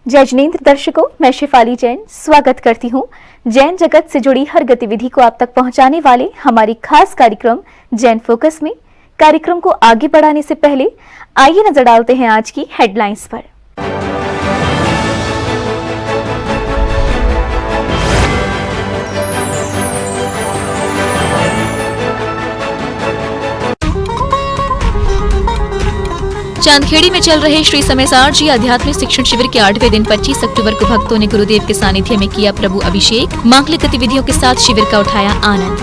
जय जिनेंद्र दर्शकों, मैं शिफाली जैन स्वागत करती हूँ जैन जगत से जुड़ी हर गतिविधि को आप तक पहुँचाने वाले हमारी खास कार्यक्रम जैन फोकस में। कार्यक्रम को आगे बढ़ाने से पहले आइए नजर डालते हैं आज की हेडलाइंस पर। चांदखेड़ी में चल रहे श्री समयसार जी आध्यात्मिक शिक्षण शिविर के 8वें दिन 25 अक्टूबर को भक्तों ने गुरुदेव के सानिध्य में किया प्रभु अभिषेक। मांगलिक गतिविधियों के साथ शिविर का उठाया आनंद।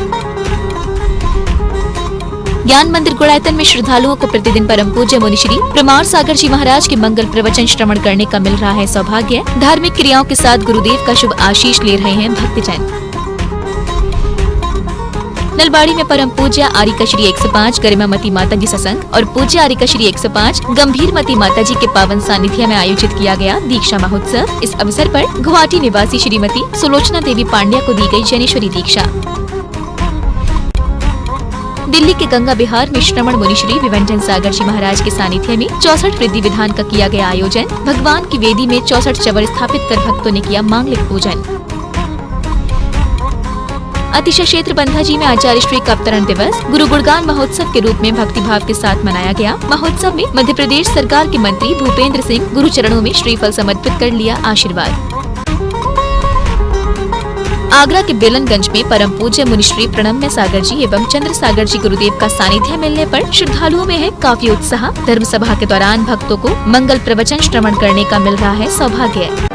ज्ञान मंदिर गुड़ायतन में श्रद्धालुओं को प्रतिदिन परम पूज्य मुनिश्री प्रमार सागर जी महाराज के मंगल प्रवचन श्रवण करने का मिल रहा है सौभाग्य। धार्मिक क्रियाओं के साथ गुरुदेव का शुभ आशीष ले रहे हैं भक्तजन। नलबाड़ी में परम पूज्य आरिका श्री 105 गरिमामती माता जी सत्संग और पूज्य आरिका श्री 105 गंभीरमती माता जी के पावन सानिध्य में आयोजित किया गया दीक्षा महोत्सव। इस अवसर पर गुवाहाटी निवासी श्रीमती सुलोचना देवी पांड्या को दी गई जैनेश्वरी दीक्षा। दिल्ली के गंगा विहार में श्रवण मुनिश्री विवंजन सागर जी महाराज के सानिध्य में 64 वृद्धि विधान का किया गया आयोजन। भगवान की वेदी में 64 चवर स्थापित कर भक्तों ने किया मांगलिक पूजन। अतिशय क्षेत्र बंधा जी में आचार्य श्री का अवतरण दिवस गुरु गुणगान महोत्सव के रूप में भक्तिभाव के साथ मनाया गया। महोत्सव में मध्य प्रदेश सरकार के मंत्री भूपेंद्र सिंह गुरु चरणों में श्रीफल समर्पित कर लिया आशीर्वाद। आगरा के बेलनगंज में परम पूज्य मुनिश्री प्रणम्य सागर जी एवं चंद्र सागर जी गुरुदेव का सानिध्य मिलने पर श्रद्धालुओं में है काफी उत्साह। धर्म सभा के दौरान भक्तों को मंगल प्रवचन श्रवण करने का मिल रहा है सौभाग्य।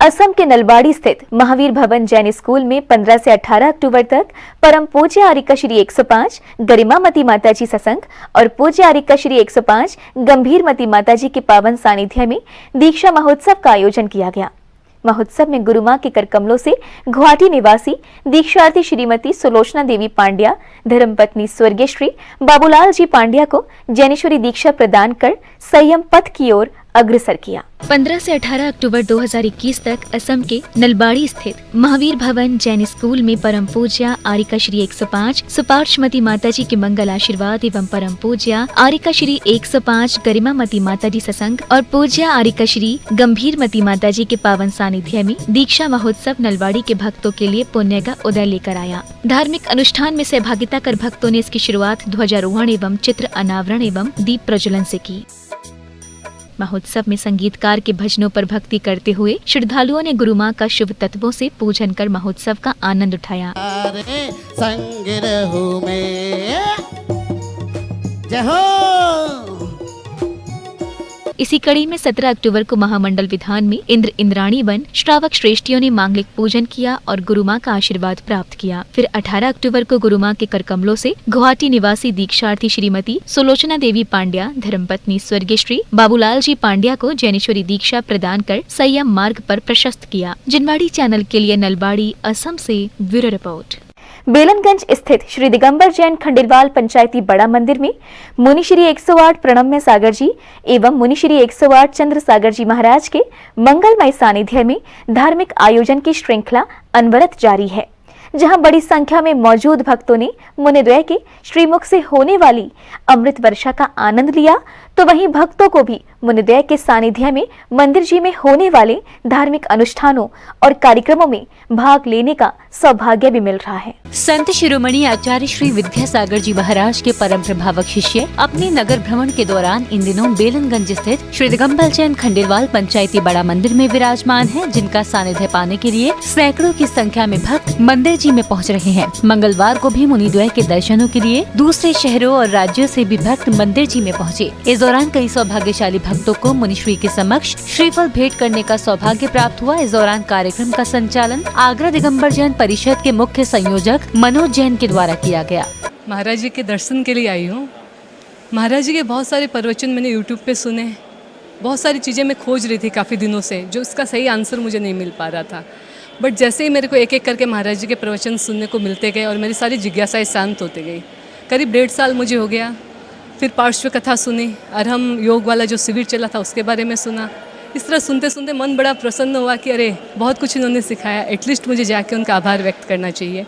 असम के नलबाड़ी स्थित महावीर भवन जैन स्कूल में 15 से 18 अक्टूबर तक परम पूज्य आरिका श्री 105 गरिमामती माता जी सत्संग और पूज्य आरिका श्री 105 गंभीरमती माता जी के पावन सानिध्य में दीक्षा महोत्सव का आयोजन किया गया। महोत्सव में गुरु मां के कर कमलों से गुवाहाटी निवासी दीक्षार्थी श्रीमती सुलोचना देवी पांड्या धर्मपत्नी स्वर्गीय श्री बाबूलाल जी पांड्या को जैनेश्वरी दीक्षा प्रदान कर संयम पथ की ओर अग्रसर किया। 15 से 18 अक्टूबर 2021 तक असम के नलबाड़ी स्थित महावीर भवन जैन स्कूल में परम पूज्य आरिका श्री 105 सुपार्श्वमती माता जी के मंगल आशीर्वाद एवं परम पूज्य आरिका श्री 105 गरिमामती माता जी सत्संग और पूज्य आरिका श्री गंभीरमती माता जी के पावन सानिध्य में दीक्षा महोत्सव नलबाड़ी के भक्तों के लिए पुण्य का उदय लेकर आया। धार्मिक अनुष्ठान में सहभागिता कर भक्तों ने इसकी शुरुआत ध्वजारोहण एवं चित्र अनावरण एवं दीप प्रज्वलन से की। महोत्सव में संगीतकार के भजनों पर भक्ति करते हुए श्रद्धालुओं ने गुरु मां का शुभ तत्वों से पूजन कर महोत्सव का आनंद उठाया। इसी कड़ी में 17 अक्टूबर को महामंडल विधान में इंद्र इंद्राणी वन श्रावक श्रेष्ठियों ने मांगलिक पूजन किया और गुरु मां का आशीर्वाद प्राप्त किया। फिर 18 अक्टूबर को गुरु मां के कर कमलों से गुवाहाटी निवासी दीक्षार्थी श्रीमती सुलोचना देवी पांड्या धर्मपत्नी स्वर्गीय श्री बाबूलाल जी पांड्या को जैनेश्वरी दीक्षा प्रदान कर संयम मार्ग पर प्रशस्त किया। जिनवाड़ी चैनल के लिए नलबाड़ी असम से ब्यूरो रिपोर्ट। बेलनगंज स्थित श्री दिगंबर जैन खंडेलवाल पंचायती बड़ा मंदिर में मुनिश्री 108 प्रणम्य सागर जी एवं मुनिश्री 108 चंद्र सागर जी महाराज के मंगलमय सानिध्य में धार्मिक आयोजन की श्रृंखला अनवरत जारी है, जहां बड़ी संख्या में मौजूद भक्तों ने मुनिद्वय के श्रीमुख से होने वाली अमृत वर्षा का आनंद लिया, तो वहीं भक्तों को भी मुनिद्वय के सानिध्य में मंदिर जी में होने वाले धार्मिक अनुष्ठानों और कार्यक्रमों में भाग लेने का सौभाग्य भी मिल रहा है। संत शिरोमणि आचार्य श्री विद्यासागर जी महाराज के परम प्रभावक शिष्य अपने नगर भ्रमण के दौरान इन दिनों बेलनगंज स्थित श्री दिगंबर जैन खंडेलवाल पंचायती बड़ा मंदिर में विराजमान है, जिनका सानिध्य पाने के लिए सैकड़ों की संख्या में भक्त मंदिर जी में पहुँच रहे हैं। मंगलवार को भी मुनिद्वय के दर्शनों के लिए दूसरे शहरों और राज्यों से भी भक्त मंदिर जी में पहुँचे। इस दौरान कई सौभाग्यशाली भक्तों को मुनिश्री के समक्ष श्रीफल भेंट करने का सौभाग्य प्राप्त हुआ। इस दौरान कार्यक्रम का संचालन आगरा दिगंबर जैन परिषद के मुख्य संयोजक मनोज जैन के द्वारा किया गया। महाराज जी के दर्शन के लिए आई हूँ। महाराज जी के बहुत सारे प्रवचन मैंने यूट्यूब पे सुने, बहुत सारी चीज़ें मैं खोज रही थी काफ़ी दिनों से, जो उसका सही आंसर मुझे नहीं मिल पा रहा था। बट जैसे ही मेरे को एक एक करके महाराज जी के प्रवचन सुनने को मिलते गए और मेरी सारी जिज्ञासाएं शांत होते गई। करीब 1.5 साल मुझे हो गया। फिर पार्श्व कथा सुनी, अरहम योग वाला जो शिविर चला था उसके बारे में सुना। इस तरह सुनते सुनते मन बड़ा प्रसन्न हुआ कि अरे बहुत कुछ इन्होंने सिखाया, एटलीस्ट मुझे जाके उनका आभार व्यक्त करना चाहिए।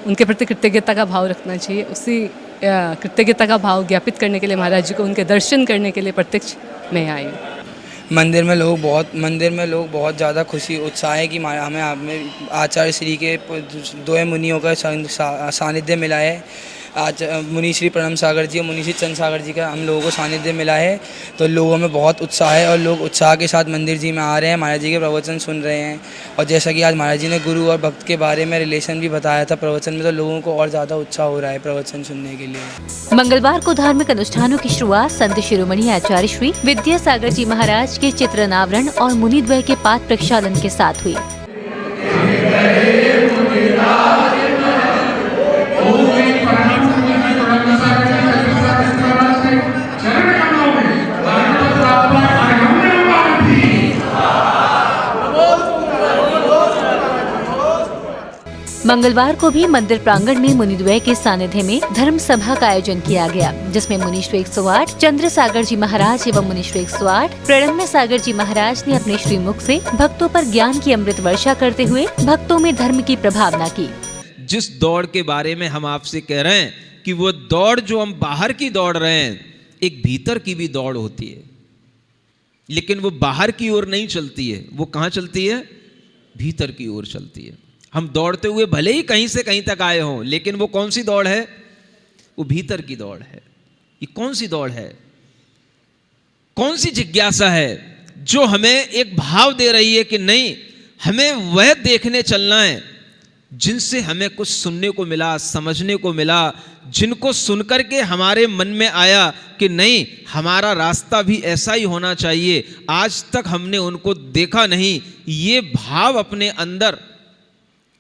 उनके प्रति कृतज्ञता का भाव रखना चाहिए। उसी कृतज्ञता का भाव ज्ञापित करने के लिए महाराज जी को उनके दर्शन करने के लिए प्रत्यक्ष मैं आई हूँ। मंदिर में लोग बहुत ज़्यादा खुशी उत्साह है कि हमें आचार्य श्री के दो मुनियों का सानिध्य मिला है। आज मुनि श्री प्रणम सागर जी और मुनि श्री चंद्र सागर जी का हम लोगों को सानिध्य मिला है, तो लोगों में बहुत उत्साह है और लोग उत्साह के साथ मंदिर जी में आ रहे हैं, महाराज जी के प्रवचन सुन रहे हैं। और जैसा कि आज महाराज जी ने गुरु और भक्त के बारे में रिलेशन भी बताया था प्रवचन में, तो लोगों को और ज़्यादा उत्साह हो रहा है प्रवचन सुनने के लिए। मंगलवार को धार्मिक अनुष्ठानों की शुरुआत संत शिरोमणि आचार्य श्री विद्यासागर जी महाराज के चित्रनावरण और मुनिद्वय के पाठ प्रक्षालन के साथ हुई। मंगलवार को भी मंदिर प्रांगण में मुनिद्वय के सानिध्य में धर्म सभा का आयोजन किया गया, जिसमें मुनिश्री 108 चंद्र सागर जी महाराज एवं मुनिश्री 108 प्रणम्य सागर जी महाराज ने अपने श्रीमुख से भक्तों पर ज्ञान की अमृत वर्षा करते हुए भक्तों में धर्म की प्रभावना की। जिस दौड़ के बारे में हम आपसे कह रहे हैं कि वो दौड़ जो हम बाहर की दौड़ रहे हैं, एक भीतर की भी दौड़ होती है, लेकिन वो बाहर की ओर नहीं चलती है, वो कहाँ चलती है? भीतर की ओर चलती है। हम दौड़ते हुए भले ही कहीं से कहीं तक आए हों, लेकिन वो कौन सी दौड़ है? वो भीतर की दौड़ है। ये कौन सी दौड़ है? कौन सी जिज्ञासा है जो हमें एक भाव दे रही है कि नहीं, हमें वह देखने चलना है जिनसे हमें कुछ सुनने को मिला, समझने को मिला, जिनको सुनकर के हमारे मन में आया कि नहीं, हमारा रास्ता भी ऐसा ही होना चाहिए, आज तक हमने उनको देखा नहीं। ये भाव अपने अंदर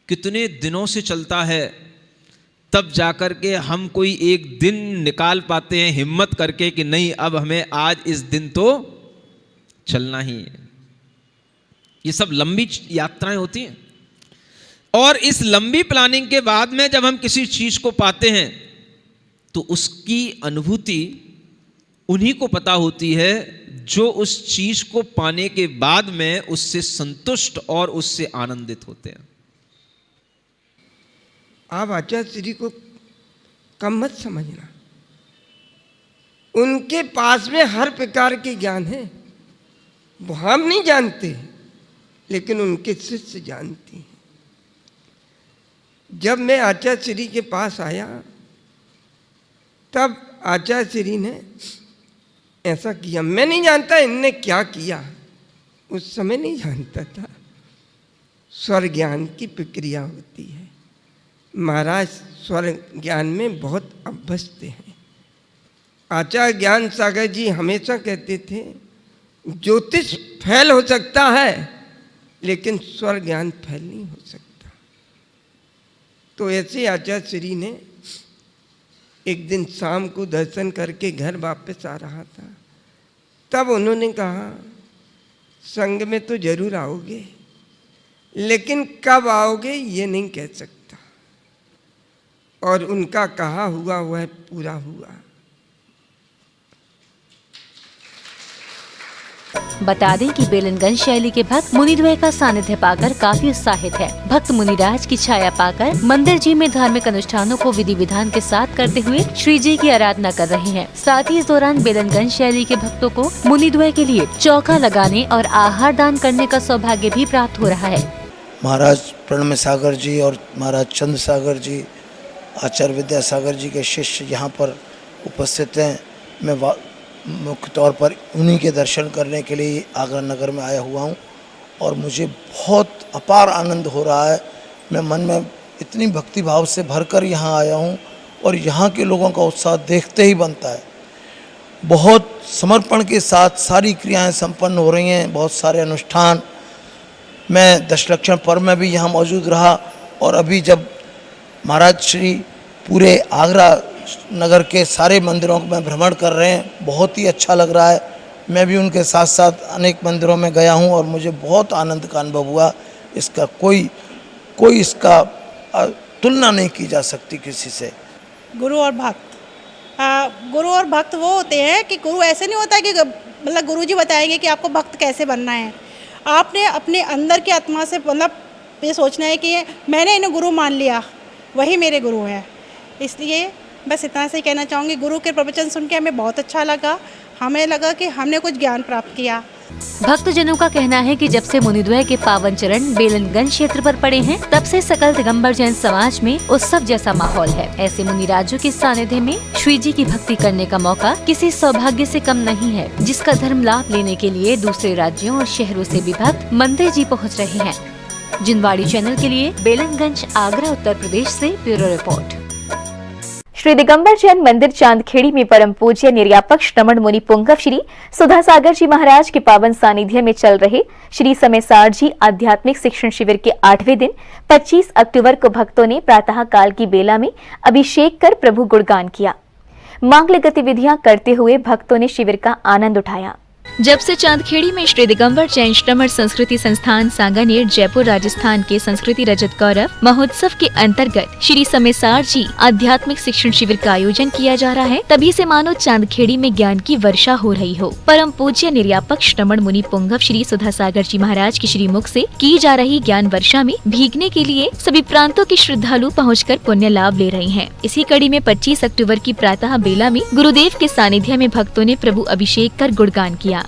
कितने दिनों से चलता है, तब जाकर के हम कोई एक दिन निकाल पाते हैं हिम्मत करके कि नहीं, अब हमें आज इस दिन तो चलना ही है। ये सब लंबी यात्राएं होती हैं, और इस लंबी प्लानिंग के बाद में जब हम किसी चीज को पाते हैं तो उसकी अनुभूति उन्हीं को पता होती है जो उस चीज को पाने के बाद में उससे संतुष्ट और उससे आनंदित होते हैं। आप आचार्य श्री को कम मत समझना, उनके पास में हर प्रकार के ज्ञान है, वो हम नहीं जानते, लेकिन उनके शिष्य जानते हैं। जब मैं आचार्य श्री के पास आया तब आचार्य श्री ने ऐसा किया, मैं नहीं जानता इनने क्या किया, उस समय नहीं जानता था। स्वर ज्ञान की प्रक्रिया होती है, महाराज स्वर ज्ञान में बहुत अभ्यस्त हैं। आचार्य ज्ञान सागर जी हमेशा कहते थे, ज्योतिष फैल हो सकता है लेकिन स्वर ज्ञान फैल नहीं हो सकता। तो ऐसे आचार्य श्री ने एक दिन शाम को दर्शन करके घर वापस आ रहा था, तब उन्होंने कहा, संग में तो जरूर आओगे, लेकिन कब आओगे ये नहीं कह सकता। और उनका कहा हुआ वह पूरा हुआ। बता दें कि बेलनगंज शैली के भक्त मुनिद्वय का सानिध्य पाकर काफी उत्साहित है। भक्त मुनिराज की छाया पाकर मंदिर जी में धार्मिक अनुष्ठानों को विधि विधान के साथ करते हुए श्री जी की आराधना कर रहे हैं। साथ ही इस दौरान बेलनगंज शैली के भक्तों को मुनिद्वय के लिए चौका लगाने और आहार दान करने का सौभाग्य भी प्राप्त हो रहा है। महाराज प्रणम्य सागर जी और महाराज चंद्र सागर जी, आचार्य विद्यासागर जी के शिष्य यहाँ पर उपस्थित हैं। मैं मुख्य तौर पर उन्हीं के दर्शन करने के लिए आगरा नगर में आया हुआ हूँ और मुझे बहुत अपार आनंद हो रहा है। मैं मन में इतनी भक्ति भाव से भरकर यहाँ आया हूँ और यहाँ के लोगों का उत्साह देखते ही बनता है। बहुत समर्पण के साथ सारी क्रियाएं संपन्न हो रही हैं, बहुत सारे अनुष्ठान। मैं दशलक्षण पर्व में भी यहाँ मौजूद रहा और अभी जब महाराज श्री पूरे आगरा नगर के सारे मंदिरों में भ्रमण कर रहे हैं, बहुत ही अच्छा लग रहा है। मैं भी उनके साथ साथ अनेक मंदिरों में गया हूं और मुझे बहुत आनंद का अनुभव हुआ। इसका कोई इसका तुलना नहीं की जा सकती किसी से। गुरु और भक्त वो होते हैं कि गुरु ऐसे नहीं होता कि मतलब गुरुजी बताएंगे कि आपको भक्त कैसे बनना है। आपने अपने अंदर की आत्मा से मतलब ये सोचना है कि मैंने इन्हें गुरु मान लिया, वही मेरे गुरु हैं। इसलिए बस इतना से कहना चाहूँगी, गुरु के प्रवचन सुन के हमें बहुत अच्छा लगा। हमें लगा कि हमने कुछ ज्ञान प्राप्त किया। भक्तजनों का कहना है कि जब से मुनिद्वय के पावन चरण बेलनगंज क्षेत्र पर पड़े हैं, तब से सकल दिगंबर जैन समाज में उत्सव जैसा माहौल है। ऐसे मुनिराजों के सानिध्य में श्री जी की भक्ति करने का मौका किसी सौभाग्य से कम नहीं है, जिसका धर्म लाभ लेने के लिए दूसरे राज्यों और शहरों से भी भक्त मंदिर जी पहुँच रहे हैं। जिनवाड़ी चैनल के लिए बेलनगंज, आगरा, उत्तर प्रदेश से ब्यूरो रिपोर्ट। श्री दिगंबर जैन मंदिर चांदखेड़ी में परम पूज्य निर्यापक श्रमण मुनि पुंगव श्री सुधा सागर जी महाराज के पावन सानिध्य में चल रहे श्री समय सार जी आध्यात्मिक शिक्षण शिविर के 8वें दिन 25 अक्टूबर को भक्तों ने प्रातः काल की बेला में अभिषेक कर प्रभु गुणगान किया। मांगलिक गतिविधियां करते हुए भक्तों ने शिविर का आनंद उठाया। जब से चांदखेड़ी में श्री दिगंबर जैन श्रमण संस्कृति संस्थान सांगानेर जयपुर राजस्थान के संस्कृति रजत गौरव महोत्सव के अंतर्गत श्री समेसार जी आध्यात्मिक शिक्षण शिविर का आयोजन किया जा रहा है, तभी से मानो चांदखेड़ी में ज्ञान की वर्षा हो रही हो। परम पूज्य निर्यापक श्रमण मुनि पुंगव श्री सुधा सागर जी महाराज के श्रीमुख से की जा रही ज्ञान वर्षा में भीगने के लिए सभी प्रांतों के श्रद्धालु पहुंचकर पुण्य लाभ ले रहे हैं। इसी कड़ी में 25 अक्टूबर की प्रातः बेला में गुरुदेव के सानिध्य में भक्तों ने प्रभु अभिषेक कर गुणगान किया।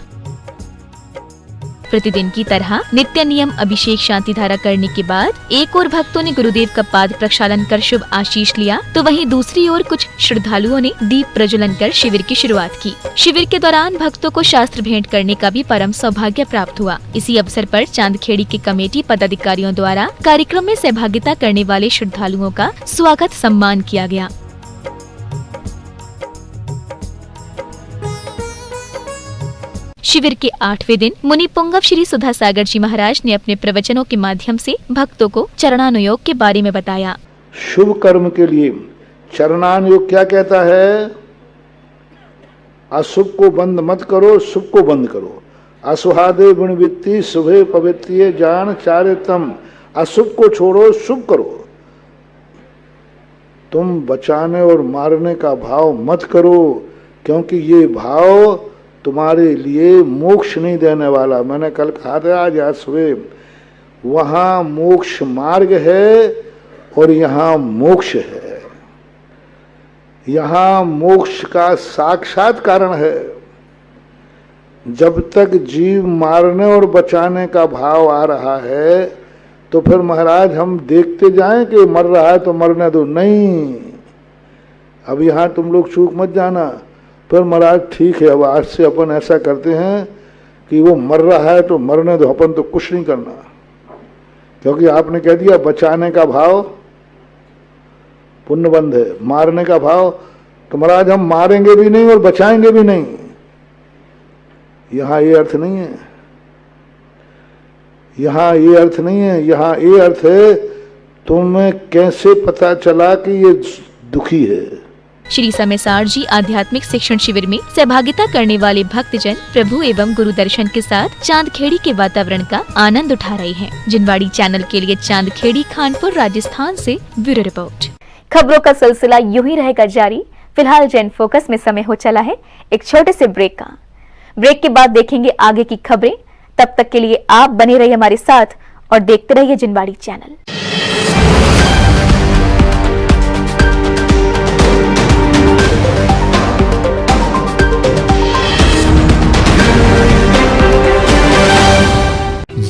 प्रतिदिन की तरह नित्य नियम अभिषेक शांति धारा करने के बाद एक और भक्तों ने गुरुदेव का पाद प्रक्षालन कर शुभ आशीष लिया, तो वहीं दूसरी ओर कुछ श्रद्धालुओं ने दीप प्रज्वलन कर शिविर की शुरुआत की। शिविर के दौरान भक्तों को शास्त्र भेंट करने का भी परम सौभाग्य प्राप्त हुआ। इसी अवसर पर चांदखेड़ी के कमेटी पदाधिकारियों द्वारा कार्यक्रम में सहभागिता करने वाले श्रद्धालुओं का स्वागत सम्मान किया गया। शिविर के 8वें दिन मुनि पुंगव श्री सुधा सागर जी महाराज ने अपने प्रवचनों के माध्यम से भक्तों को चरणानुयोग के बारे में बताया। शुभ कर्म के लिए चरणानुयोग क्या कहता है? अशुभ को बंद मत करो, शुभ को बंद करो। असुहादे गुणवित्ती शुभे पवित्रिये जान चारितम। अशुभ को छोड़ो, शुभ करो। तुम बचाने और मारने का भाव मत करो, क्योंकि ये भाव तुम्हारे लिए मोक्ष नहीं देने वाला। मैंने कल कहा था, आज सुबह, वहाँ मोक्ष मार्ग है और यहाँ मोक्ष है। यहाँ मोक्ष का साक्षात कारण है। जब तक जीव मारने और बचाने का भाव आ रहा है, तो फिर महाराज हम देखते जाएं कि मर रहा है तो मरने दो। नहीं, अब यहाँ तुम लोग चूक मत जाना। फिर महाराज ठीक है, अब आज से अपन ऐसा करते हैं कि वो मर रहा है तो मरने दो, अपन तो कुछ नहीं करना, क्योंकि आपने कह दिया बचाने का भाव पुण्यबंध है, मारने का भाव तो महाराज हम मारेंगे भी नहीं और बचाएंगे भी नहीं। यहाँ ये अर्थ नहीं है, यहाँ ये अर्थ नहीं है। यहाँ ये अर्थ है, तुम्हें कैसे पता चला कि ये दुखी है। श्री समेसार जी आध्यात्मिक शिक्षण शिविर में सहभागिता करने वाले भक्तजन प्रभु एवं गुरु दर्शन के साथ चांदखेड़ी के वातावरण का आनंद उठा रहे हैं। जिनवाड़ी चैनल के लिए चांदखेड़ी, खानपुर, राजस्थान से ब्यूरो रिपोर्ट। खबरों का सिलसिला यूं ही रहेगा जारी। फिलहाल जैन फोकस में समय हो चला है एक छोटे से ब्रेक का। ब्रेक के बाद देखेंगे आगे की खबरें। तब तक के लिए आप बने रहिए हमारे साथ और देखते रहिए जिनवाड़ी चैनल।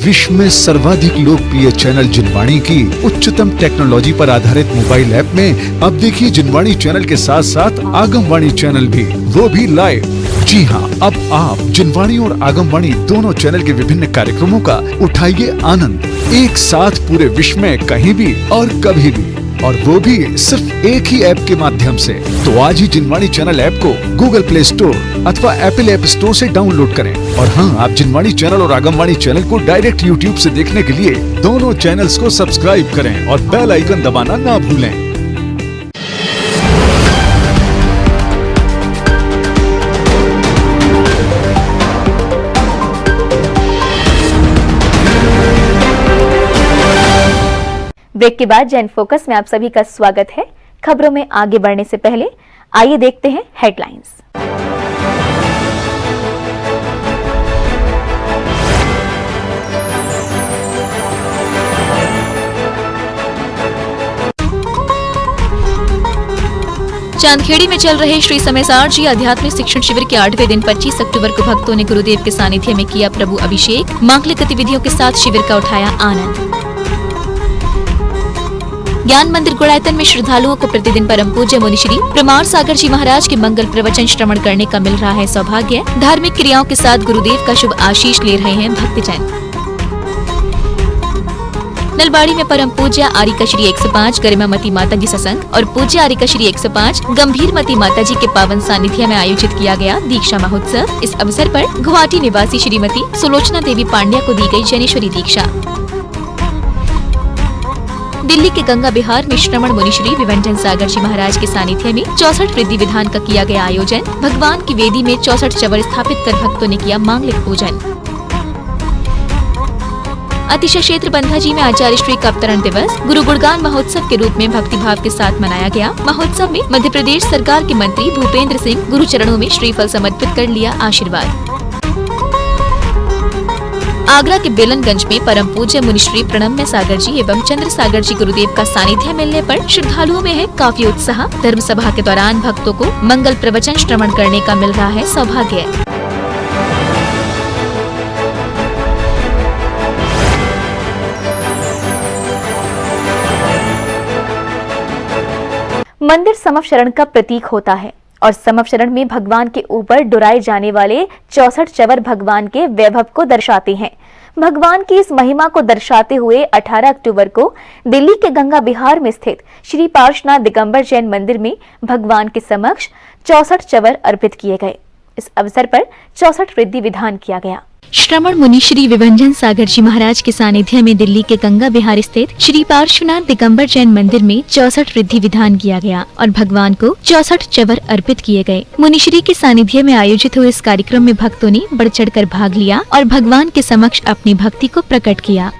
विश्व में सर्वाधिक लोकप्रिय चैनल जिनवाणी की उच्चतम टेक्नोलॉजी पर आधारित मोबाइल ऐप में अब देखिए जिनवाणी चैनल के साथ साथ आगमवाणी चैनल भी, वो भी लाइव। जी हाँ, अब आप जिनवाणी और आगमवाणी दोनों चैनल के विभिन्न कार्यक्रमों का उठाइए आनंद, एक साथ पूरे विश्व में कहीं भी और कभी भी, और वो भी सिर्फ एक ही ऐप के माध्यम से। तो आज ही जिनवाणी चैनल ऐप को गूगल प्ले स्टोर अथवा एप्पल ऐप स्टोर से डाउनलोड करें। और हाँ, आप जिनवाणी चैनल और आगमवाणी चैनल को डायरेक्ट यूट्यूब से देखने के लिए दोनों चैनल्स को सब्सक्राइब करें और बेल आइकन दबाना ना भूलें। ब्रेक के बाद जैन फोकस में आप सभी का स्वागत है। खबरों में आगे बढ़ने से पहले आइए देखते हैं हेडलाइंस। चांदखेड़ी में चल रहे श्री समयसार जी आध्यात्मिक शिक्षण शिविर के 8वें दिन 25 अक्टूबर को भक्तों ने गुरुदेव के सानिध्य में किया प्रभु अभिषेक। मांगलिक गतिविधियों के साथ शिविर का उठाया आनंद। ज्ञान मंदिर गुड़ायतन में श्रद्धालुओं को प्रतिदिन परम पूज्य मुनिश्री प्रमाण सागर जी महाराज के मंगल प्रवचन श्रवण करने का मिल रहा है सौभाग्य। धार्मिक क्रियाओं के साथ गुरुदेव का शुभ आशीष ले रहे हैं भक्तजन। नलबाड़ी में परम पूज्य आरिका श्री 105 गरिमामती माता जी सत्संग और पूज्य आरिका श्री 105 गंभीरमती माता जी के पावन सानिध्य में आयोजित किया गया दीक्षा महोत्सव। इस अवसर पर गुवाहाटी निवासी श्रीमती सुलोचना देवी पांड्या को दी गई जैनेश्वरी दीक्षा। दिल्ली के गंगा विहार में श्रमण मुनिश्री विवंजन सागर जी महाराज के सानिध्य में 64 रिद्धि विधान का किया गया आयोजन। भगवान की वेदी में 64 चवर स्थापित कर भक्तों ने किया मांगलिक पूजन। अतिशय क्षेत्र बंधा में आचार्य श्री का अवतरण दिवस गुरु गुणगान महोत्सव के रूप में भक्तिभाव के साथ मनाया गया। महोत्सव में मध्य प्रदेश सरकार के मंत्री भूपेंद्र सिंह गुरु चरणों में श्रीफल समर्पित कर लिया आशीर्वाद। आगरा के बेलनगंज में परम पूज्य मुनिश्री प्रणम्य सागर जी एवं चंद्र सागर जी गुरुदेव का सानिध्य मिलने पर श्रद्धालुओं में है काफी उत्साह। धर्म सभा के दौरान भक्तों को मंगल प्रवचन श्रवण करने का मिल रहा है सौभाग्य। मंदिर समव शरण का प्रतीक होता है और समव शरण में भगवान के ऊपर डुराए जाने वाले 64 चवर भगवान के वैभव को दर्शाते हैं। भगवान की इस महिमा को दर्शाते हुए 18 अक्टूबर को दिल्ली के गंगा विहार में स्थित श्री पार्श्वनाथ दिगंबर जैन मंदिर में भगवान के समक्ष 64 चवर अर्पित किए गए। इस अवसर पर 64 रिद्धि विधान किया गया। श्रमण मुनि श्री विभंजन सागर जी महाराज के सानिध्य में दिल्ली के गंगा विहार स्थित श्री पार्श्वनाथ दिगंबर जैन मंदिर में 64 रिद्धि विधान किया गया और भगवान को 64 चवर अर्पित किए गए। मुनिश्री के सानिध्य में आयोजित हुए इस कार्यक्रम में भक्तों ने बढ़ चढ़कर भाग लिया और भगवान के समक्ष अपनी भक्ति को प्रकट किया।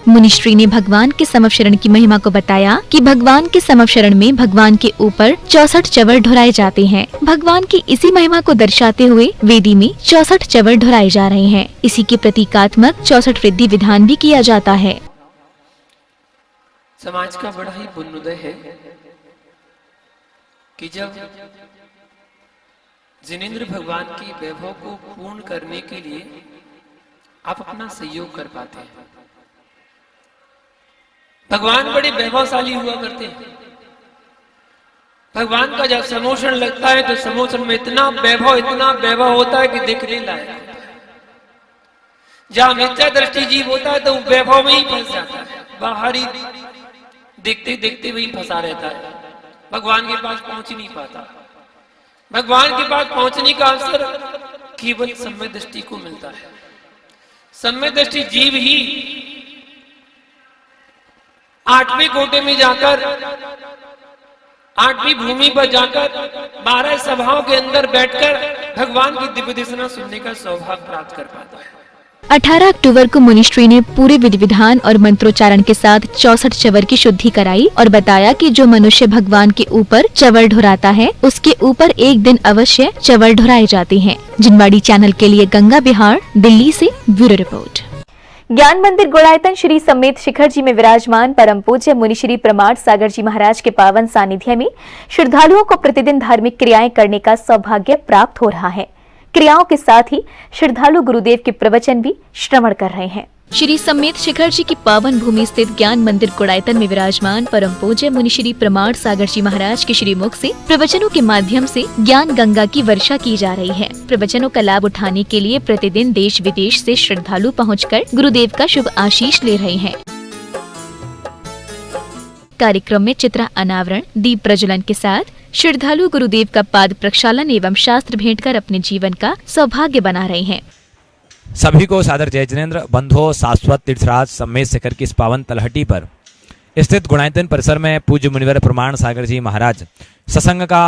मुनिश्री ने भगवान के समव शरण की महिमा को बताया कि भगवान के समव शरण में भगवान के ऊपर 64 चवर ढुराए जाते हैं। भगवान की इसी महिमा को दर्शाते हुए वेदी में 64 चवर ढुराए जा रहे हैं। इसी के प्रतीकात्मक 64 रिद्धि विधान भी किया जाता है। समाज का बड़ा ही पुण्योदय है कि जब जिनेंद्र भगवान की वैभव को पूर्ण करने के लिए आप अपना सहयोग कर पाते हैं। भगवान बड़े वैभवशाली हुआ करते हैं। भगवान का जब समोषण लगता है तो समोषण में इतना वैभव होता है कि देखने लायक होता है। जहां मिथ्या दृष्टि जीव होता है तो वैभव में ही फंस जाता है, बाहरी देखते देखते वही फंसा रहता है, भगवान के पास पहुंच ही नहीं पाता। भगवान के पास पहुंचने का अवसर केवल सम्य दृष्टि को मिलता है। सम्य दृष्टि जीव ही 8वें कोटे में जाकर, 8वीं भूमि पर जाकर 12 सभाओं के अंदर बैठकर भगवान की दिव्य देशना सुनने का सौभाग्य प्राप्त कर पाता है। 18 अक्टूबर को मुनिश्री ने पूरे विधि विधान और मंत्रोच्चारण के साथ 64 चवर की शुद्धि कराई और बताया कि जो मनुष्य भगवान के ऊपर चवर ढुराता है उसके ऊपर एक दिन अवश्य चवर ढुराए जाते हैं। जिनवाड़ी चैनल के लिए गंगा विहार, दिल्ली से ब्यूरो रिपोर्ट। ज्ञान मंदिर गुड़ायतन श्री समेत शिखर जी में विराजमान परम पूज्य मुनिश्री प्रमाण सागर जी महाराज के पावन सानिध्य में श्रद्धालुओं को प्रतिदिन धार्मिक क्रियाएं करने का सौभाग्य प्राप्त हो रहा है। क्रियाओं के साथ ही श्रद्धालु गुरुदेव के प्रवचन भी श्रवण कर रहे हैं। श्री समेत शिखर जी की पावन भूमि स्थित ज्ञान मंदिर गुड़ायतन में विराजमान परम पूज्य मुनिश्री प्रमाण सागर जी महाराज के श्री मुख से प्रवचनों के माध्यम से ज्ञान गंगा की वर्षा की जा रही है। प्रवचनों का लाभ उठाने के लिए प्रतिदिन देश विदेश से श्रद्धालु पहुंचकर गुरुदेव का शुभ आशीष ले रहे हैं। कार्यक्रम में चित्रा अनावरण, दीप प्रज्वलन के साथ श्रद्धालु गुरुदेव का पाद प्रक्षालन एवं शास्त्र भेंट कर अपने जीवन का सौभाग्य बना रहे हैं। सभी को सादर जय जिनेंद्र। बंधो शाश्वत तीर्थराज समेत शिखर की इस पावन तलहटी पर स्थित गुड़ायतन परिसर में पूज्य मुनिवर प्रमाण सागर जी महाराज सत्संग का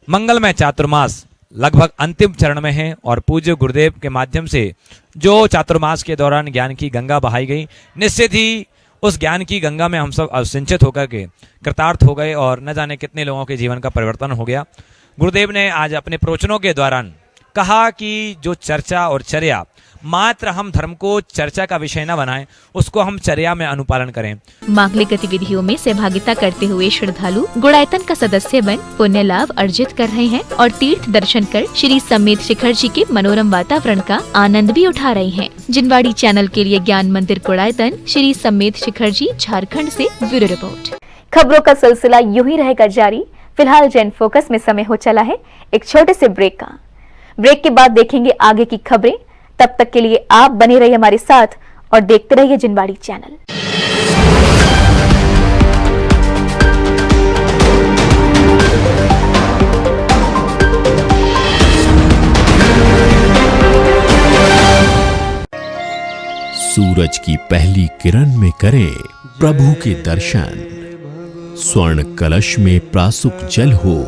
मंगलमय चातुर्मास लगभग अंतिम चरण में है और पूज्य गुरुदेव के माध्यम से जो चातुर्मास के दौरान ज्ञान की गंगा बहाई गई, निश्चित ही उस ज्ञान की गंगा में हम सब अवसिंचित होकर के कृतार्थ हो गए और न जाने कितने लोगों के जीवन का परिवर्तन हो गया। गुरुदेव ने आज अपने प्रवचनों के दौरान कहा कि जो चर्चा और चर्या मात्र हम धर्म को चर्चा का विषय न बनाएं, उसको हम चर्या में अनुपालन करें। मांगलिक गतिविधियों में सहभागिता करते हुए श्रद्धालु गुणायतन का सदस्य बन पुण्य लाभ अर्जित कर रहे हैं और तीर्थ दर्शन कर श्री समेत शिखर जी के मनोरम वातावरण का आनंद भी उठा रहे हैं। जिनवाड़ी चैनल के लिए ज्ञान मंदिर गुणायतन, श्री समेत शिखर जी, झारखंड से ब्यूरो रिपोर्ट। खबरों का सिलसिला यूं ही रहेगा जारी। फिलहाल जन फोकस में समय हो चला है एक छोटे से ब्रेक का। ब्रेक के बाद देखेंगे आगे की खबरें। तब तक के लिए आप बने रहिए हमारे साथ और देखते रहिए जिनवाड़ी चैनल। सूरज की पहली किरण में करें प्रभु के दर्शन। स्वर्ण कलश में प्रासुक जल हो,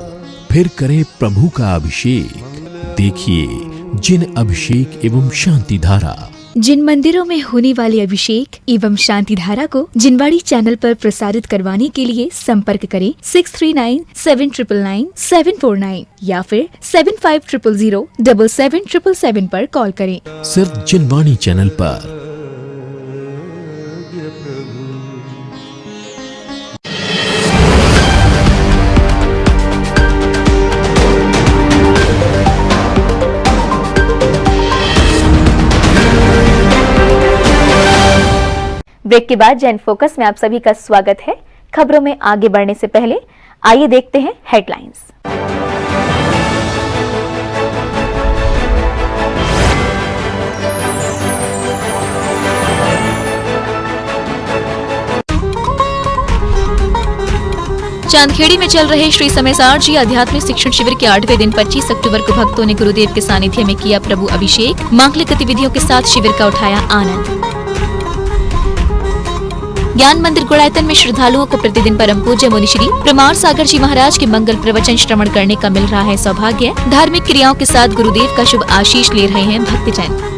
फिर करें प्रभु का अभिषेक। देखिए जिन अभिषेक एवं शांति धारा। जिन मंदिरों में होने वाले अभिषेक एवं शांति धारा को जिनवाड़ी चैनल पर प्रसारित करवाने के लिए संपर्क करें 6397999749 या फिर 7500077777 पर कॉल करें। सिर्फ जिनवाड़ी चैनल पर। ब्रेक के बाद जैन फोकस में आप सभी का स्वागत है। खबरों में आगे बढ़ने से पहले आइए देखते हैं हेडलाइंस। चांदखेड़ी में चल रहे श्री समयसार जी आध्यात्मिक शिक्षण शिविर के 8वें दिन 25 अक्टूबर को भक्तों ने गुरुदेव के सानिध्य में किया प्रभु अभिषेक। मांगलिक गतिविधियों के साथ शिविर का उठाया आनंद। ज्ञान मंदिर गुणायतन में श्रद्धालुओं को प्रतिदिन परम पूज्य मुनिश्री प्रमाण सागर जी महाराज के मंगल प्रवचन श्रवण करने का मिल रहा है सौभाग्य। धार्मिक क्रियाओं के साथ गुरुदेव का शुभ आशीष ले रहे हैं भक्तजन।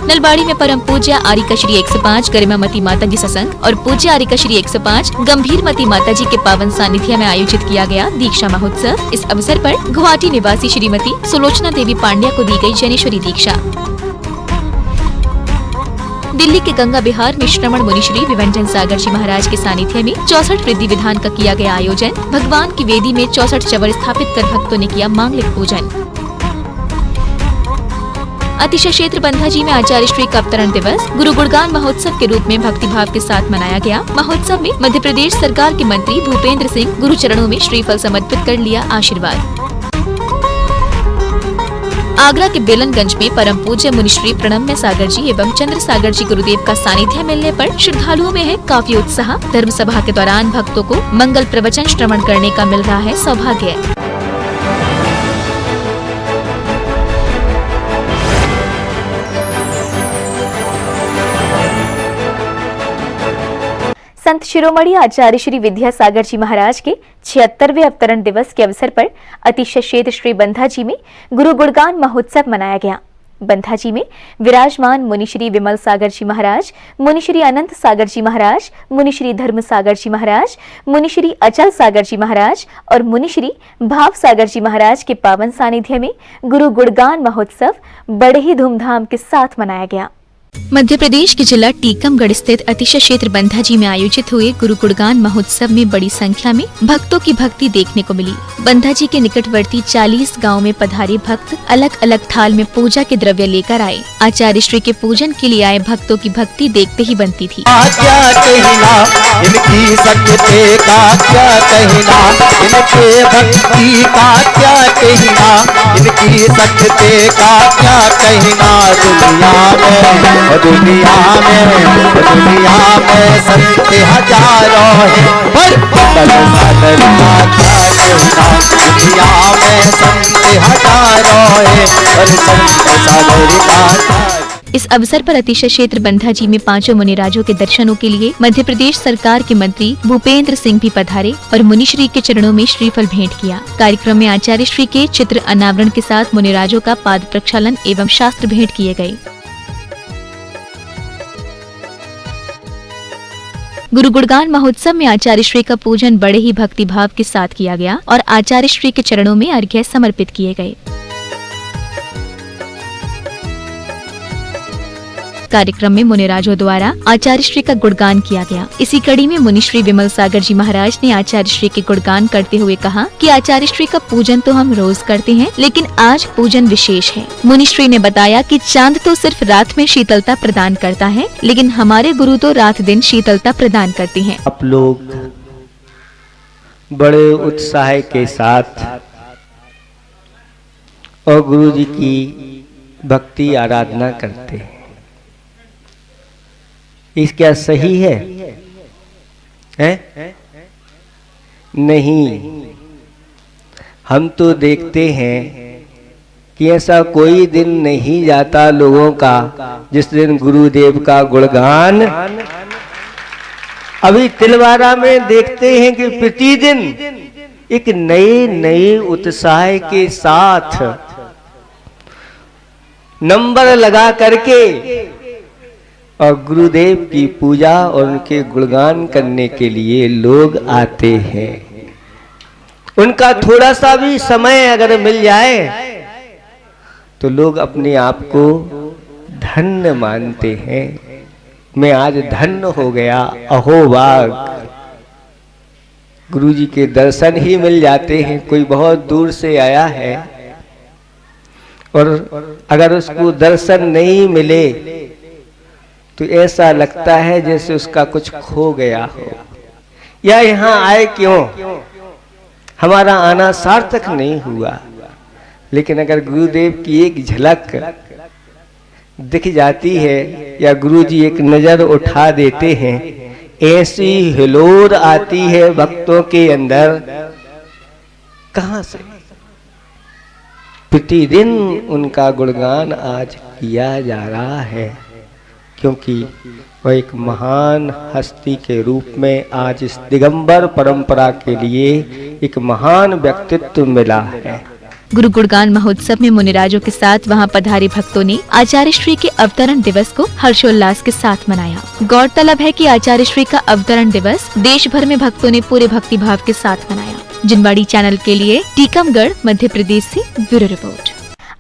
नलबाड़ी में परम पूज्य आरिका श्री 105 गरिमामती माता जी सत्संग और पूज्य आरिका श्री 105 गंभीरमती माता जी के पावन सानिध्य में आयोजित किया गया दीक्षा महोत्सव। इस अवसर पर गुवाहाटी निवासी श्रीमती सुलोचना देवी पांड्या को दी गई जैनेश्वरी दीक्षा। दिल्ली के गंगा विहार में श्रवण मुनिश्री विवंजन सागर जी महाराज के सानिध्य में 64 रिद्धि विधान का किया गया आयोजन। भगवान की वेदी में 64 चवर स्थापित कर भक्तों ने किया मांगलिक पूजन। अतिशय क्षेत्र बंधाजी में आचार्य श्री का अवतरण दिवस गुरु गुणगान महोत्सव के रूप में भक्तिभाव के साथ मनाया गया। महोत्सव में मध्य प्रदेश सरकार के मंत्री भूपेंद्र सिंह गुरु चरणों में श्रीफल समर्पित कर लिया आशीर्वाद। आगरा के बेलनगंज में परम पूज्य मुनिश्री प्रणम्य सागर जी एवं चंद्र सागर जी गुरुदेव का सानिध्य मिलने पर श्रद्धालुओं में है काफी उत्साह। धर्म सभा के दौरान भक्तों को मंगल प्रवचन श्रवण करने का मिल रहा है सौभाग्य। संत शिरोमणि आचार्य श्री विद्यासागर जी महाराज के 76वें अवतरण दिवस के अवसर पर अतिशय क्षेत्र श्री बंधाजी में गुरु गुणगान महोत्सव मनाया गया। बंधाजी में विराजमान मुनिश्री विमल सागर जी महाराज, मुनिश्री अनंत सागर जी महाराज, मुनिश्री धर्म सागर जी महाराज, मुनिश्री अचल सागर जी महाराज और मुनिश्री भाव सागर जी महाराज के पावन सानिध्य में गुरु गुणगान महोत्सव बड़े ही धूमधाम के साथ मनाया गया। मध्य प्रदेश के जिला टीकमगढ़ स्थित अतिशय क्षेत्र बंधाजी में आयोजित हुए गुरु गुणगान महोत्सव में बड़ी संख्या में भक्तों की भक्ति देखने को मिली। बंधाजी के निकटवर्ती 40 गांव में पधारे भक्त अलग अलग थाल में पूजा के द्रव्य लेकर आए। आचार्य श्री के पूजन के लिए आए भक्तों की भक्ति देखते ही बनती थी। दुनिया में संत हजारों हैं, पर दुनिया में संत हजारों हैं, पर इस अवसर पर अतिशय क्षेत्र बंधाजी में 5 मुनिराजों के दर्शनों के लिए मध्य प्रदेश सरकार के मंत्री भूपेंद्र सिंह भी पधारे और मुनिश्री के चरणों में श्रीफल भेंट किया। कार्यक्रम में आचार्य श्री के चित्र अनावरण के साथ मुनिराजों का पाद प्रक्षालन एवं शास्त्र भेंट किए गए। गुरु गुणगान महोत्सव में आचार्य श्री का पूजन बड़े ही भक्ति भाव के साथ किया गया और आचार्य श्री के चरणों में अर्घ्य समर्पित किए गए। कार्यक्रम में मुनिराजों द्वारा आचार्य श्री का गुणगान किया गया। इसी कड़ी में मुनि श्री विमल सागर जी महाराज ने आचार्य श्री के गुणगान करते हुए कहा कि आचार्य श्री का पूजन तो हम रोज करते हैं, लेकिन आज पूजन विशेष है। मुनि श्री ने बताया कि चांद तो सिर्फ रात में शीतलता प्रदान करता है, लेकिन हमारे गुरु तो रात दिन शीतलता प्रदान करते हैं। आप लोग बड़े उत्साह के साथ और गुरु जी की भक्ति आराधना करते हैं, इस क्या सही है? नहीं, हम तो देखते हैं कि ऐसा कोई दिन नहीं जाता लोगों का जिस दिन गुरुदेव का गुणगान। अभी तिलवारा में देखते हैं कि प्रतिदिन एक नए उत्साह के साथ नंबर लगा करके और गुरुदेव की पूजा और उनके गुणगान करने के लिए लोग आते हैं। उनका थोड़ा सा भी समय अगर मिल जाए तो लोग अपने आप को धन्य मानते हैं। मैं आज धन्य हो गया, अहोभाग। गुरु जी के दर्शन ही मिल जाते हैं। कोई बहुत दूर से आया है और अगर उसको दर्शन नहीं मिले तो ऐसा लगता है जैसे उसका कुछ खो गया हो, या यहाँ आए क्यों, हमारा आना सार्थक नहीं हुआ। लेकिन अगर गुरुदेव की एक झलक दिख जाती है या गुरु जी एक नजर उठा देते हैं, ऐसी हिलोर आती है भक्तों के अंदर। कहां से? प्रतिदिन उनका गुणगान आज किया जा रहा है, क्योंकि वह एक महान हस्ती के रूप में आज इस दिगंबर परंपरा के लिए एक महान व्यक्तित्व मिला है। गुरु गुणगान महोत्सव में मुनिराजों के साथ वहां पधारे भक्तों ने आचार्य श्री के अवतरण दिवस को हर्षोल्लास के साथ मनाया। गौरतलब है कि आचार्य श्री का अवतरण दिवस देश भर में भक्तों ने पूरे भक्ति भाव के साथ मनाया। जिनवाड़ी चैनल के लिए टीकमगढ़ मध्य प्रदेश से ब्यूरो रिपोर्ट।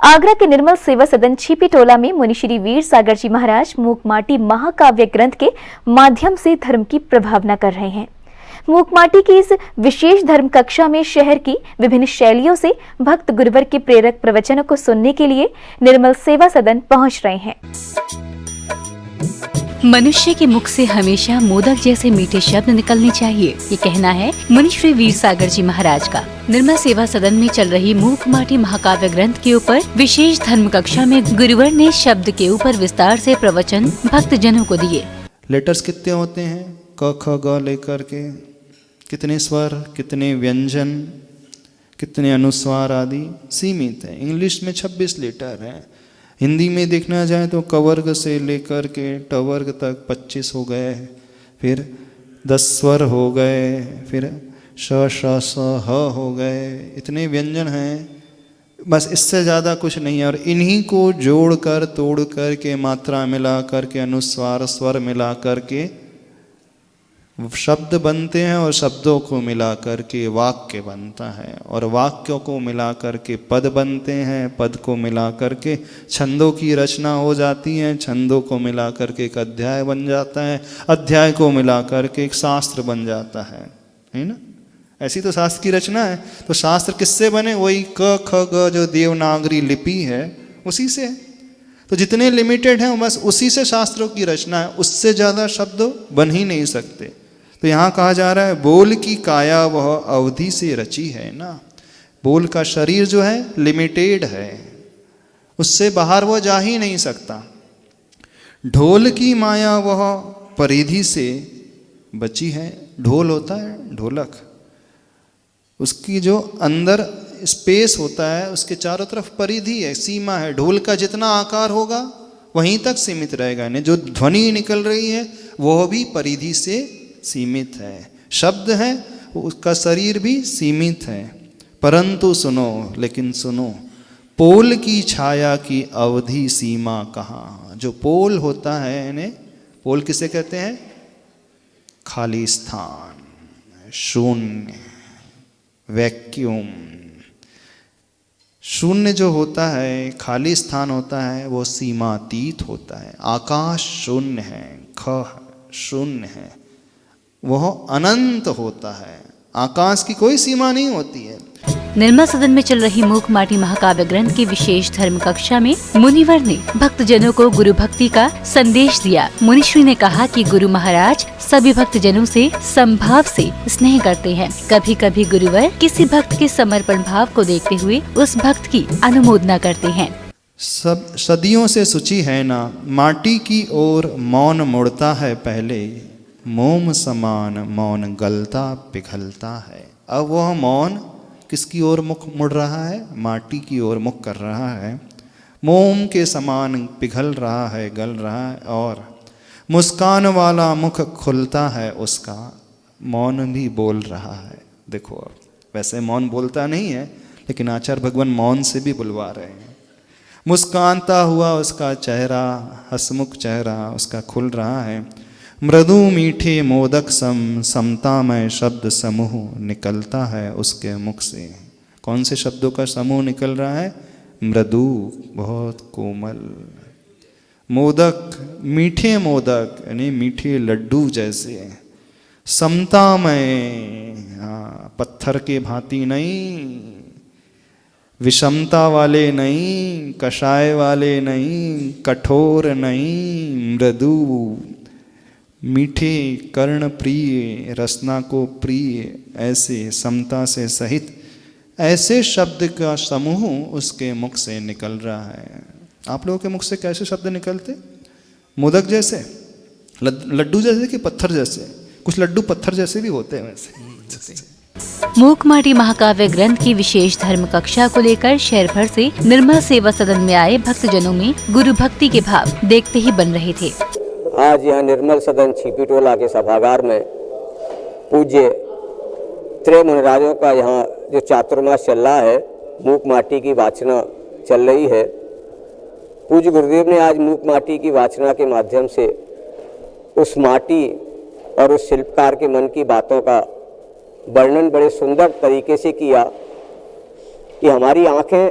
आगरा के निर्मल सेवा सदन छिपी टोला में मुनि श्री वीर सागर जी महाराज मूकमाटी महाकाव्य ग्रंथ के माध्यम से धर्म की प्रभावना कर रहे हैं। मूकमाटी की इस विशेष धर्म कक्षा में शहर की विभिन्न शैलियों से भक्त गुरुवर के प्रेरक प्रवचनों को सुनने के लिए निर्मल सेवा सदन पहुंच रहे हैं। मनुष्य के मुख से हमेशा मोदक जैसे मीठे शब्द निकलने चाहिए, ये कहना है मुनि श्री वीर सागर जी महाराज का। निर्मल सेवा सदन में चल रही मूकमाटी महाकाव्य ग्रंथ के ऊपर विशेष धर्म कक्षा में गुरुवर ने शब्द के ऊपर विस्तार से प्रवचन भक्त जनों को दिए। लेटर्स कितने होते हैं? क ख ग लेकर के कितने स्वर, कितने व्यंजन, कितने अनुस्वार आदि सीमित है। इंग्लिश में 26 लेटर हैं। हिंदी में देखना जाए तो कवर्ग से लेकर के टवर्ग तक 25 हो गए, फिर 10 स्वर हो गए, फिर श श स ह हो गए। इतने व्यंजन हैं, बस इससे ज़्यादा कुछ नहीं है। और इन्हीं को जोड़ कर तोड़ कर के मात्रा मिला कर के अनुस्वार स्वर मिला कर के शब्द बनते हैं, और शब्दों को मिला कर के वाक्य बनता है, और वाक्यों को मिला कर के पद बनते हैं, पद को मिला कर के छंदों की रचना हो जाती है, छंदों को मिला कर के एक अध्याय बन जाता है, अध्याय को मिला कर के एक शास्त्र बन जाता है ना। ऐसी तो शास्त्र की रचना है। तो शास्त्र किससे बने? वही क ख ग जो देवनागरी लिपि है उसी से। तो जितने लिमिटेड हैं बस उसी से शास्त्रों की रचना है, उससे ज़्यादा शब्द बन ही नहीं सकते। तो यहाँ कहा जा रहा है बोल की काया वह अवधि से रची है ना। बोल का शरीर जो है लिमिटेड है, उससे बाहर वो जा ही नहीं सकता। ढोल की माया वह परिधि से बची है। ढोल होता है ढोलक, उसकी जो अंदर स्पेस होता है उसके चारों तरफ परिधि है, सीमा है। ढोल का जितना आकार होगा वहीं तक सीमित रहेगा, यानी जो ध्वनि निकल रही है वह भी परिधि से सीमित है। शब्द है उसका शरीर भी सीमित है। परंतु सुनो, लेकिन सुनो, पोल की छाया की अवधि सीमा कहाँ। जो पोल होता है, यानी पोल किसे कहते हैं? खाली स्थान, शून्य, वैक्यूम। शून्य जो होता है, खाली स्थान होता है, वो सीमातीत होता है। आकाश शून्य है, ख शून्य है, वह अनंत होता है। आकाश की कोई सीमा नहीं होती है। निर्मल सदन में चल रही मूक माटी महाकाव्य ग्रंथ की विशेष धर्म कक्षा में मुनिवर ने भक्तजनों को गुरु भक्ति का संदेश दिया। मुनिश्री ने कहा कि गुरु महाराज सभी भक्तजनों से समभाव से स्नेह करते हैं। कभी कभी गुरुवर किसी भक्त के समर्पण भाव को देखते हुए उस भक्त की अनुमोदना करते हैं। सब सदियों से सूची है ना, माटी की ओर मौन मुड़ता है पहले, मोम समान मौन गलता पिघलता है। अब वह मौन किसकी ओर मुख मुड़ रहा है? माटी की ओर मुख कर रहा है। मोम के समान पिघल रहा है, गल रहा है, और मुस्कान वाला मुख खुलता है उसका। मौन भी बोल रहा है। देखो, अब वैसे मौन बोलता नहीं है, लेकिन आचार्य भगवान मौन से भी बुलवा रहे हैं। मुस्कानता हुआ उसका चेहरा, हसमुख चेहरा उसका खुल रहा है। मृदु मीठे मोदक समतामय शब्द समूह निकलता है उसके मुख से। कौन से शब्दों का समूह निकल रहा है? मृदु, बहुत कोमल। मोदक, मीठे मोदक यानी मीठे लड्डू जैसे। समतामय, हाँ, पत्थर के भांति नहीं, विषमता वाले नहीं, कषाय वाले नहीं, कठोर नहीं, मृदु, मीठे, कर्ण प्रिय, रसना को प्रिय, ऐसे समता से सहित ऐसे शब्द का समूह उसके मुख से निकल रहा है। आप लोगों के मुख से कैसे शब्द निकलते? मोदक जैसे, लड्डू जैसे कि पत्थर जैसे? कुछ लड्डू पत्थर जैसे भी होते हैं वैसे। मूक माटी महाकाव्य ग्रंथ की विशेष धर्म कक्षा को लेकर शहर भर से निर्मल सेवा सदन में आए भक्तजनों में गुरु भक्ति के भाव देखते ही बन रहे थे। आज यहाँ निर्मल सदन छिपीटोला के सभागार में पूज्य त्रय मुनिराजों का यहाँ जो चातुर्मास चल रहा है, मूक माटी की वाचना चल रही है। पूज्य गुरुदेव ने आज मूक माटी की वाचना के माध्यम से उस माटी और उस शिल्पकार के मन की बातों का वर्णन बड़े सुंदर तरीके से किया कि हमारी आंखें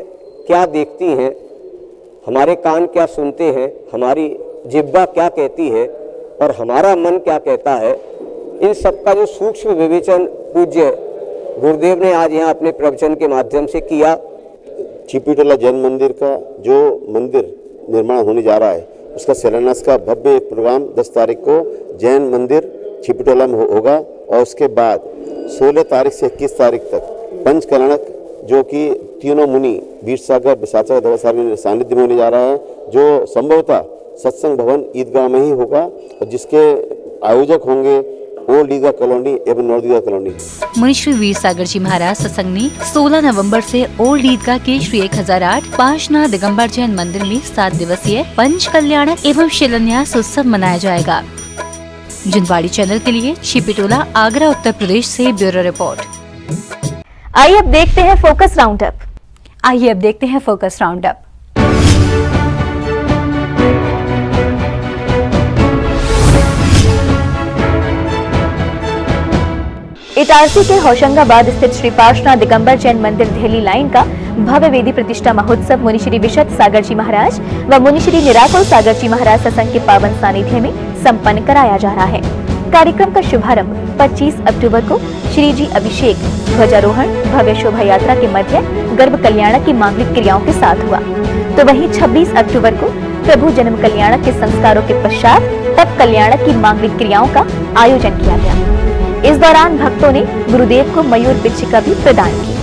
क्या देखती हैं, हमारे कान क्या सुनते हैं, हमारी जिह्वा क्या कहती है और हमारा मन क्या कहता है। इन सब का जो सूक्ष्म विवेचन पूज्य गुरुदेव ने आज यहाँ अपने प्रवचन के माध्यम से किया। छिपीटोला जैन मंदिर का जो मंदिर निर्माण होने जा रहा है, उसका शिलान्यास का भव्य एक प्रोग्राम 10 तारीख को जैन मंदिर छिपीटोला में होगा और उसके बाद 16 तारीख से 21 तारीख तक पंचकलनक जो कि तीनों मुनि वीर सागर, विशाचा, दवासागर में सानिध्य में होने जा रहा है, जो संभवतः सत्संग भवन ईदगाह में ही होगा और जिसके आयोजक होंगे ओल्ड ईदगाह कॉलोनी एवं नॉर्थ ईदगाह कॉलोनी। मुनिश्री वीर सागर जी महाराज सत्संग ने 16 नवंबर से ओल्ड ईदगाह के श्री 1008 पाशना दिगंबर जैन मंदिर में 7 दिवसीय पंच कल्याणक एवं शिलान्यास उत्सव मनाया जाएगा। जिनवाड़ी चैनल के लिए छिपीटोला, आगरा, उत्तर प्रदेश से ब्यूरो रिपोर्ट। आइए अब देखते हैं फोकस राउंड अप। आइए अब देखते हैं फोकस राउंड अप। इटारसी के होशंगाबाद स्थित श्री पाशना दिगंबर जैन मंदिर दिल्ली लाइन का भव्य वेदी प्रतिष्ठा महोत्सव मुनिश्री विशद सागर जी महाराज व मुनिश्री निराकुल सागर जी महाराज सत्संग के पावन सानिध्य में संपन्न कराया जा रहा है। कार्यक्रम का शुभारंभ 25 अक्टूबर को श्री जी अभिषेक, ध्वजारोहण, भव्य शोभा यात्रा के मध्य गर्भ कल्याणक की मांगलिक क्रियाओं के साथ हुआ, तो वहीं 26 अक्टूबर को प्रभु जन्म कल्याणक के संस्कारों के पश्चात तप कल्याणक की मांगलिक क्रियाओं का आयोजन किया गया। इस दौरान भक्तों ने गुरुदेव को मयूर पिच्छिका भी प्रदान की।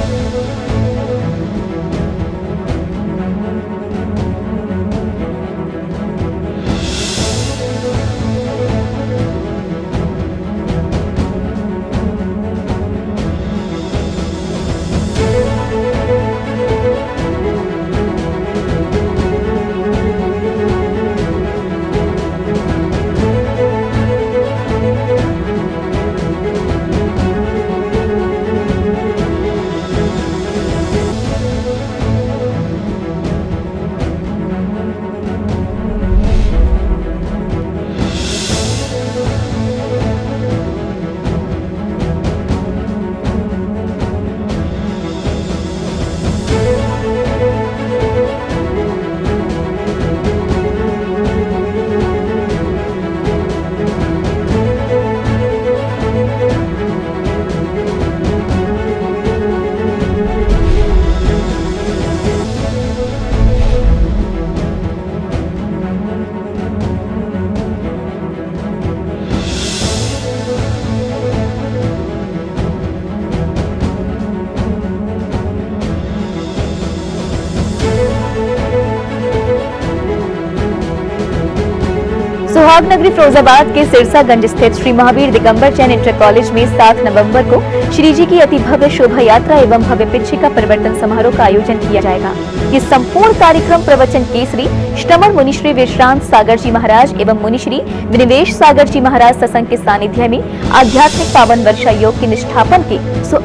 सुहागनगरी फिरोजाबाद के सिरसागंज स्थित श्री महावीर दिगंबर जैन इंटर कॉलेज में 7 नवंबर को श्री जी की अति भव्य शोभा यात्रा एवं भव्य पिछिका परिवर्तन समारोह का आयोजन किया जाएगा। ये संपूर्ण कार्यक्रम प्रवचन केसरी श्रमण मुनि श्री विश्रांत सागर जी महाराज एवं मुनि श्री विनिवेश सागर जी महाराज सत्संग के सानिध्य में आध्यात्मिक पावन वर्षा योग के निष्ठापन के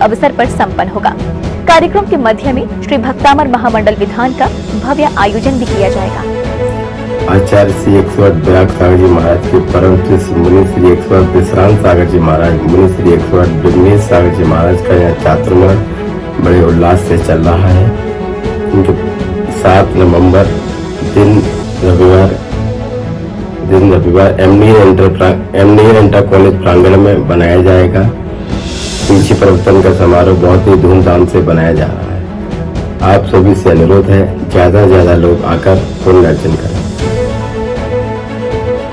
अवसर पर संपन्न होगा। कार्यक्रम के मध्य में श्री भक्तामर महामंडल विधान का भव्य आयोजन भी किया जाएगा। आचार्य श्री 108 विराट सागर जी महाराज के परम शिष्य मुनि श्री 108 विश्रांत सागर जी महाराज, मुनि श्री 108 विनिवेश सागर जी महाराज का यह चातुर्मास बड़े उल्लास से चल रहा है। उनके 7 नवंबर दिन रविवार एमनीर इंटर कॉलेज प्रांगण में बनाया जाएगा। पीछे परिवर्तन का समारोह बहुत ही धूमधाम से बनाया जा रहा है। आप सभी से अनुरोध है ज्यादा से ज्यादा लोग आकर पुण्य अर्चन करें।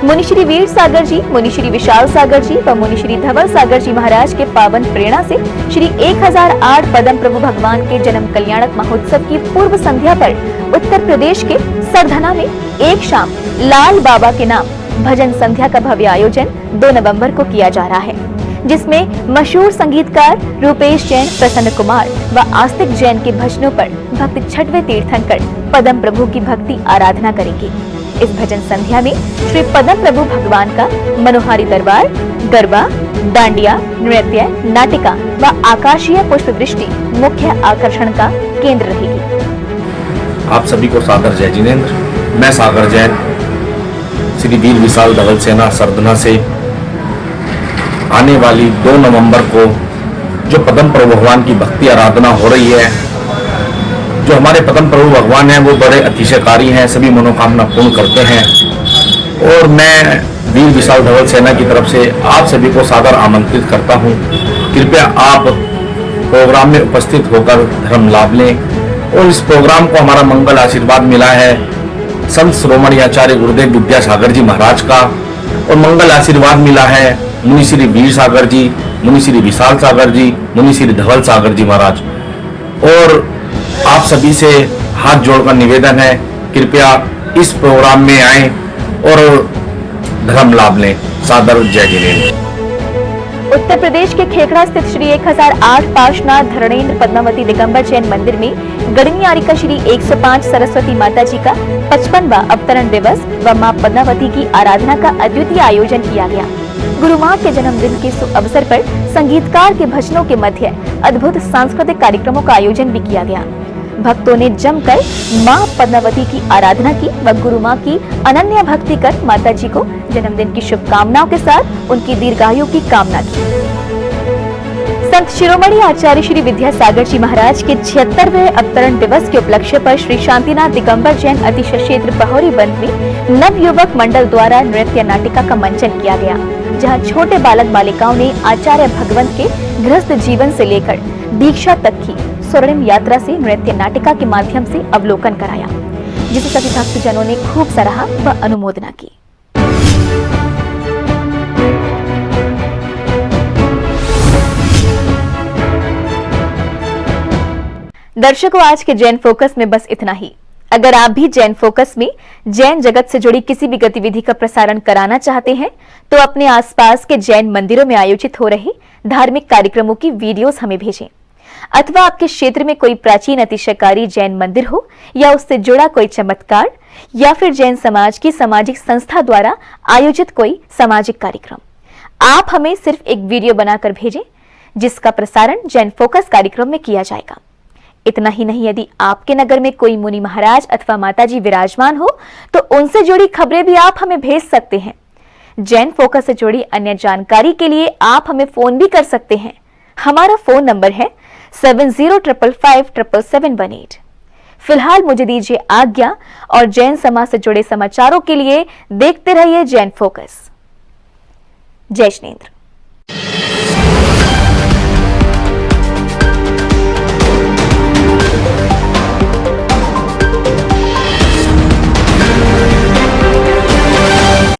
मुनि श्री वीर सागर जी, मुनि श्री विशाल सागर जी व मुनि श्री धवल सागर जी महाराज के पावन प्रेरणा से श्री 1008 पदम प्रभु भगवान के जन्म कल्याणक महोत्सव की पूर्व संध्या पर उत्तर प्रदेश के सरधना में एक शाम लाल बाबा के नाम भजन संध्या का भव्य आयोजन 2 नवंबर को किया जा रहा है, जिसमें मशहूर संगीतकार रूपेश जैन, प्रसन्न कुमार व आस्तिक जैन के भजनों पर भक्त छठवें तीर्थंकर पदम प्रभु की भक्ति आराधना करेंगे। इस भजन संध्या में श्री पदम प्रभु भगवान का मनोहारी दरबार, गरबा, डांडिया, नृत्य, नाटिका व आकाशीय पुष्प वृष्टि मुख्य आकर्षण का केंद्र रहेगी। आप सभी को सादर जय जिनेंद्र। मैं सागर जैन श्री वीर विशाल धवल सेना सरदना से आने वाली 2 नवंबर को जो पदम प्रभु भगवान की भक्ति आराधना हो रही है, जो हमारे पदम प्रभु भगवान हैं वो बड़े अतिशयकारी हैं, सभी मनोकामना पूर्ण करते हैं। और मैं वीर विशाल धवल सेना की तरफ से आप सभी को सादर आमंत्रित करता हूं। कृपया आप प्रोग्राम में उपस्थित होकर धर्म लाभ लें। और इस प्रोग्राम को हमारा मंगल आशीर्वाद मिला है संत श्रोमणी आचार्य गुरुदेव विद्यासागर जी महाराज का, और मंगल आशीर्वाद मिला है मुनि श्री वीर सागर जी, मुनि श्री विशाल सागर जी, मुनि श्री धवल सागर जी महाराज। और आप सभी से हाथ जोड़कर निवेदन है, कृपया इस प्रोग्राम में आएं और धर्म लाभ लें। सादर जय जिनेंद्र। उत्तर प्रदेश के खेखड़ा स्थित श्री 1008 पार्श्वनाथ धरणेन्द्र पद्मावती दिगंबर जैन मंदिर में गणनी आरिका श्री 105 सरस्वती माता जी का 55वां अवतरण दिवस व मां पद्मावती की आराधना का अद्वितीय आयोजन किया गया। गुरु मां के जन्मदिन के अवसर पर संगीतकार के भजनों के मध्य अद्भुत सांस्कृतिक कार्यक्रमों का आयोजन भी किया गया। भक्तों ने जमकर मां पद्मावती की आराधना की व गुरु मां की अनन्य भक्ति कर माता जी को जन्मदिन की शुभकामनाओं के साथ उनकी दीर्घायु की कामना की। संत शिरोमणि आचार्य श्री विद्यासागर जी महाराज के 76वें अवतरण दिवस के उपलक्ष्य पर श्री शांतिनाथ दिगंबर जैन अतिशय क्षेत्र पहौरी बंद में नव युवक मंडल द्वारा नृत्य नाटिका का मंचन किया गया, जहां छोटे बालक बालिकाओं ने आचार्य भगवंत के गृहस्थ जीवन से लेकर दीक्षा तक की स्वर्णिम यात्रा से नृत्य नाटिका के माध्यम से अवलोकन कराया, जिसे सभी भक्तजनों ने खूब सराहा व अनुमोदना की। दर्शकों, आज के जैन फोकस में बस इतना ही। अगर आप भी जैन फोकस में जैन जगत से जुड़ी किसी भी गतिविधि का प्रसारण कराना चाहते हैं तो अपने आसपास के जैन मंदिरों में आयोजित हो रहे धार्मिक कार्यक्रमों की वीडियोस हमें भेजें, अथवा आपके क्षेत्र में कोई प्राचीन अतिशयकारी जैन मंदिर हो या उससे जुड़ा कोई चमत्कार या फिर जैन समाज की सामाजिक संस्था द्वारा आयोजित कोई सामाजिक कार्यक्रम, आप हमें सिर्फ एक वीडियो बनाकर भेजें जिसका प्रसारण जैन फोकस कार्यक्रम में किया जाएगा। इतना ही नहीं, यदि आपके नगर में कोई मुनि महाराज अथवा माताजी विराजमान हो तो उनसे जुड़ी खबरें भी आप हमें भेज सकते हैं। जैन फोकस से जुड़ी अन्य जानकारी के लिए आप हमें फोन भी कर सकते हैं। हमारा फोन नंबर है 7055577718। फिलहाल मुझे दीजिए आज्ञा और जैन समाज से जुड़े समाचारों के लिए देखते रहिए जैन फोकस। जय जिनेंद्र।